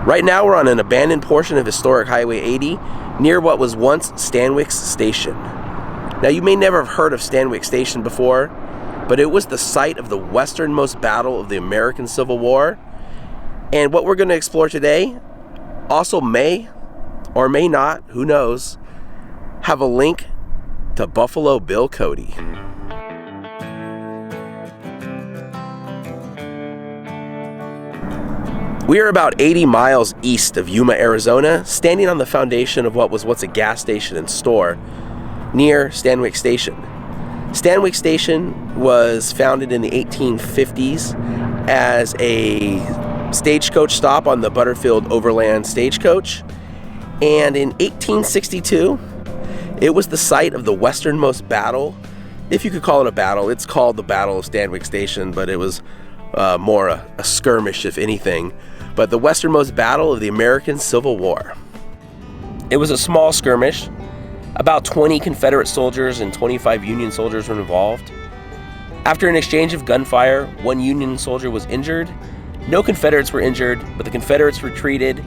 Right now we're on an abandoned portion of historic Highway 80 near what was once Stanwix Station. Now you may never have heard of Stanwix Station before, but it was the site of the westernmost battle of the American Civil War. And what we're going to explore today also may or may not, who knows, have a link to Buffalo Bill Cody. We are about 80 miles east of Yuma, Arizona, standing on the foundation of what was once a gas station and store near Stanwix Station. Stanwix Station was founded in the 1850s as a stagecoach stop on the Butterfield Overland Stagecoach, and in 1862 it was the site of the westernmost battle, if you could call it a battle. It's called the Battle of Stanwix Station, but it was more a skirmish, if anything, but the westernmost battle of the American Civil War. It was a small skirmish. About 20 Confederate soldiers and 25 Union soldiers were involved. After an exchange of gunfire, one Union soldier was injured. No Confederates were injured, but the Confederates retreated,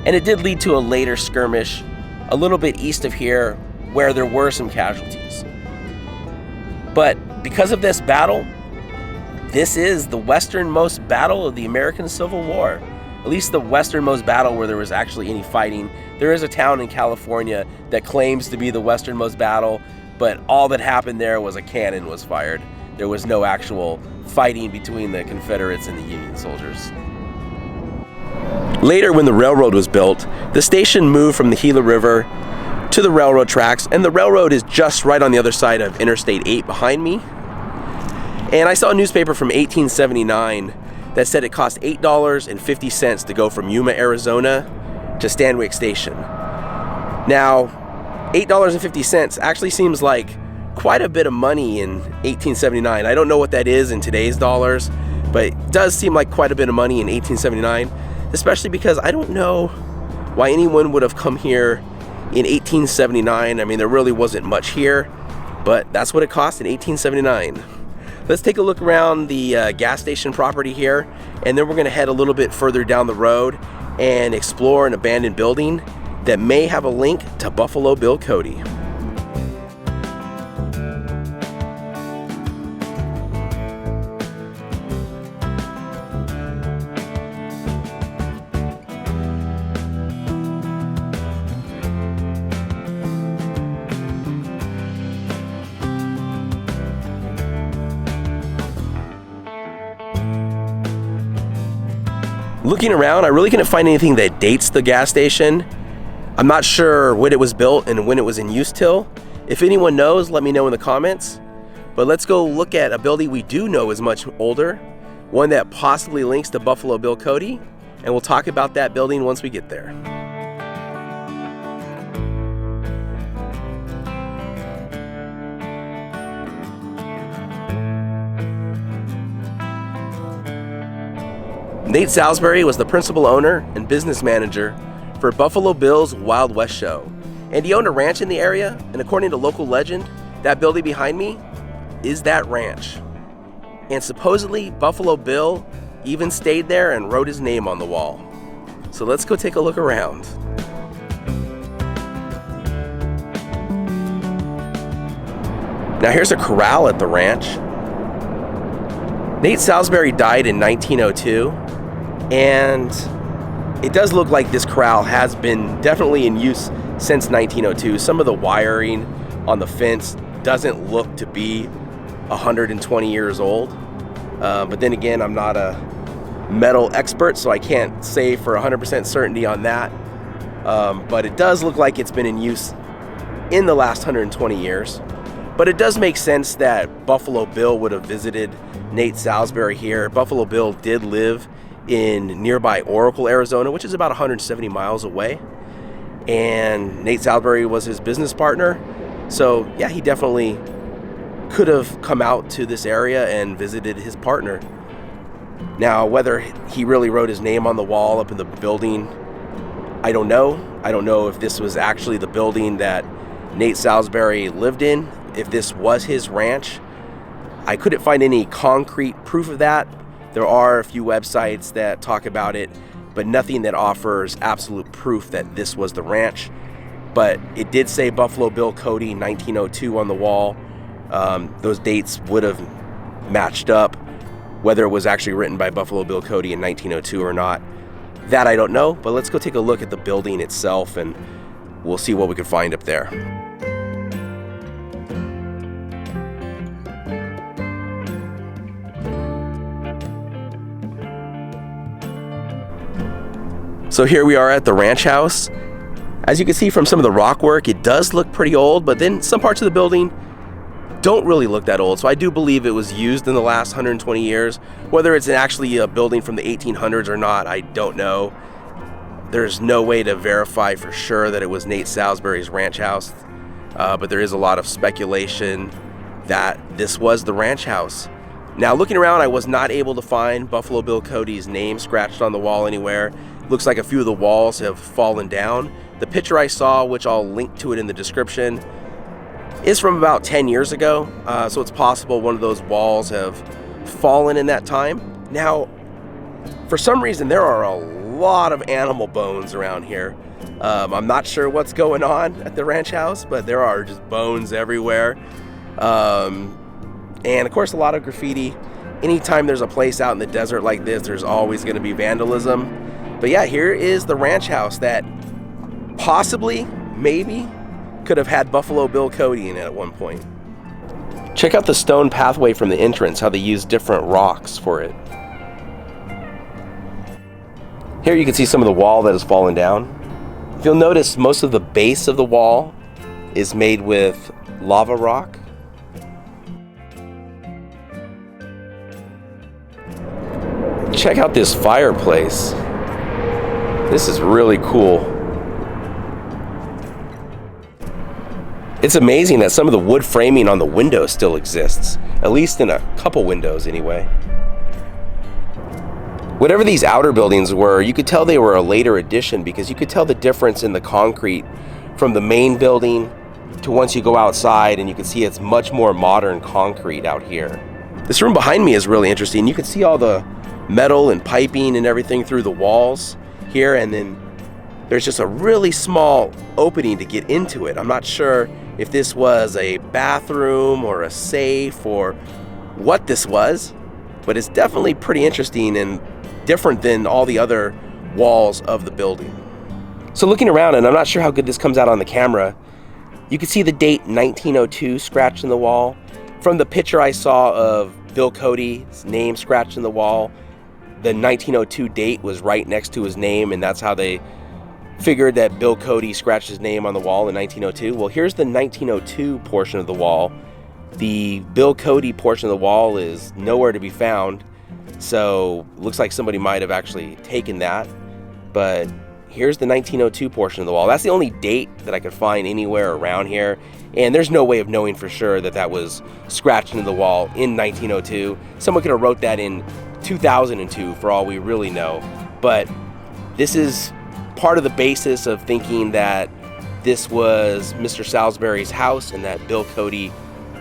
and it did lead to a later skirmish a little bit east of here where there were some casualties. But because of this battle, this is the westernmost battle of the American Civil War. At least the westernmost battle where there was actually any fighting. There is a town in California that claims to be the westernmost battle, but all that happened there was a cannon was fired. There was no actual fighting between the Confederates and the Union soldiers. Later, when the railroad was built, the station moved from the Gila River to the railroad tracks, and the railroad is just right on the other side of Interstate 8 behind me. And I saw a newspaper from 1879 that said it cost $8.50 to go from Yuma, Arizona to Stanwix Station. Now, $8.50 actually seems like quite a bit of money in 1879. I don't know what that is in today's dollars, but it does seem like quite a bit of money in 1879, especially because I don't know why anyone would have come here in 1879. I mean, there really wasn't much here, but that's what it cost in 1879. Let's take a look around the gas station property here, and then we're going to head a little bit further down the road and explore an abandoned building that may have a link to Buffalo Bill Cody. Looking around, I really couldn't find anything that dates the gas station. I'm not sure when it was built and when it was in use till. If anyone knows, let me know in the comments. But let's go look at a building we do know is much older, one that possibly links to Buffalo Bill Cody, and we'll talk about that building once we get there. Nate Salsbury was the principal owner and business manager for Buffalo Bill's Wild West Show. And he owned a ranch in the area, and according to local legend, that building behind me is that ranch. And supposedly, Buffalo Bill even stayed there and wrote his name on the wall. So let's go take a look around. Now here's a corral at the ranch. Nate Salsbury died in 1902. And it does look like this corral has been definitely in use since 1902. Some of the wiring on the fence doesn't look to be 120 years old. But then again, I'm not a metal expert, so I can't say for 100% certainty on that. But it does look like it's been in use in the last 120 years. But it does make sense that Buffalo Bill would have visited Nate Salsbury here. Buffalo Bill did live in nearby Oracle, Arizona, which is about 170 miles away. And Nate Salsbury was his business partner. So yeah, he definitely could have come out to this area and visited his partner. Now, whether he really wrote his name on the wall up in the building, I don't know. I don't know if this was actually the building that Nate Salsbury lived in, if this was his ranch. I couldn't find any concrete proof of that. There are a few websites that talk about it but nothing that offers absolute proof that this was the ranch. But it did say Buffalo Bill Cody 1902 on the wall. Those dates would have matched up. Whether it was actually written by Buffalo Bill Cody in 1902 or not, that I don't know. But let's go take a look at the building itself and we'll see what we can find up there. So here we are at the ranch house. As you can see from some of the rock work, it does look pretty old, but then some parts of the building don't really look that old. So I do believe it was used in the last 120 years. Whether it's actually a building from the 1800s or not, I don't know. There's no way to verify for sure that it was Nate Salsbury's ranch house, but there is a lot of speculation that this was the ranch house. Now, looking around, I was not able to find Buffalo Bill Cody's name scratched on the wall anywhere. Looks like a few of the walls have fallen down. The picture I saw, which I'll link to it in the description, is from about 10 years ago. So it's possible one of those walls have fallen in that time. Now, for some reason, there are a lot of animal bones around here. I'm not sure what's going on at the ranch house, but there are just bones everywhere. And of course, a lot of graffiti. Anytime there's a place out in the desert like this, there's always going to be vandalism. But yeah, here is the ranch house that possibly, maybe, could have had Buffalo Bill Cody in it at one point. Check out the stone pathway from the entrance, how they use different rocks for it. Here you can see some of the wall that has fallen down. If you'll notice, most of the base of the wall is made with lava rock. Check out this fireplace. This is really cool. It's amazing that some of the wood framing on the windows still exists, at least in a couple windows anyway. Whatever these outer buildings were, you could tell they were a later addition because you could tell the difference in the concrete from the main building to once you go outside, and you can see it's much more modern concrete out here. This room behind me is really interesting. You can see all the metal and piping and everything through the walls here, and then there's just a really small opening to get into it. I'm not sure if this was a bathroom or a safe or what this was, but it's definitely pretty interesting and different than all the other walls of the building. So looking around, and I'm not sure how good this comes out on the camera, you can see the date 1902 scratched in the wall. From the picture I saw of Bill Cody's name scratched in the wall, the 1902 date was right next to his name, and that's how they figured that Bill Cody scratched his name on the wall in 1902. Well, here's the 1902 portion of the wall. The Bill Cody portion of the wall is nowhere to be found, so looks like somebody might have actually taken that. But here's the 1902 portion of the wall. That's the only date that I could find anywhere around here, and there's no way of knowing for sure that that was scratched into the wall in 1902. Someone could have wrote that in 2002 for all we really know, but this is part of the basis of thinking that this was Mr. Salsbury's house and that Bill Cody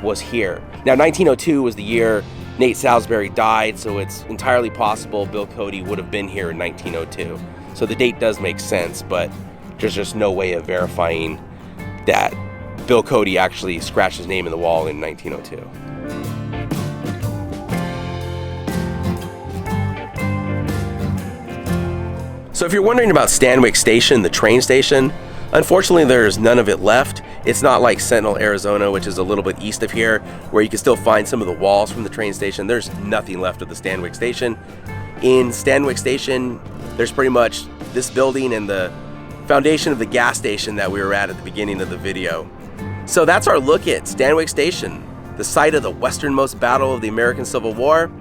was here. Now, 1902 was the year Nate Salsbury died, so it's entirely possible Bill Cody would have been here in 1902. So the date does make sense, but there's just no way of verifying that Bill Cody actually scratched his name in the wall in 1902. So if you're wondering about Stanwix Station, the train station, unfortunately there's none of it left. It's not like Sentinel, Arizona, which is a little bit east of here, where you can still find some of the walls from the train station. There's nothing left of the Stanwix Station. In Stanwix Station, there's pretty much this building and the foundation of the gas station that we were at the beginning of the video. So that's our look at Stanwix Station, the site of the westernmost battle of the American Civil War,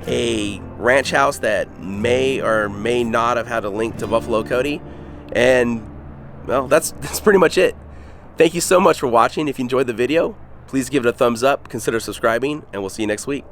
a ranch house that may or may not have had a link to Buffalo Cody, and well, that's pretty much it. Thank you so much for watching. If you enjoyed the video, please give it a thumbs up, consider subscribing, and we'll see you next week.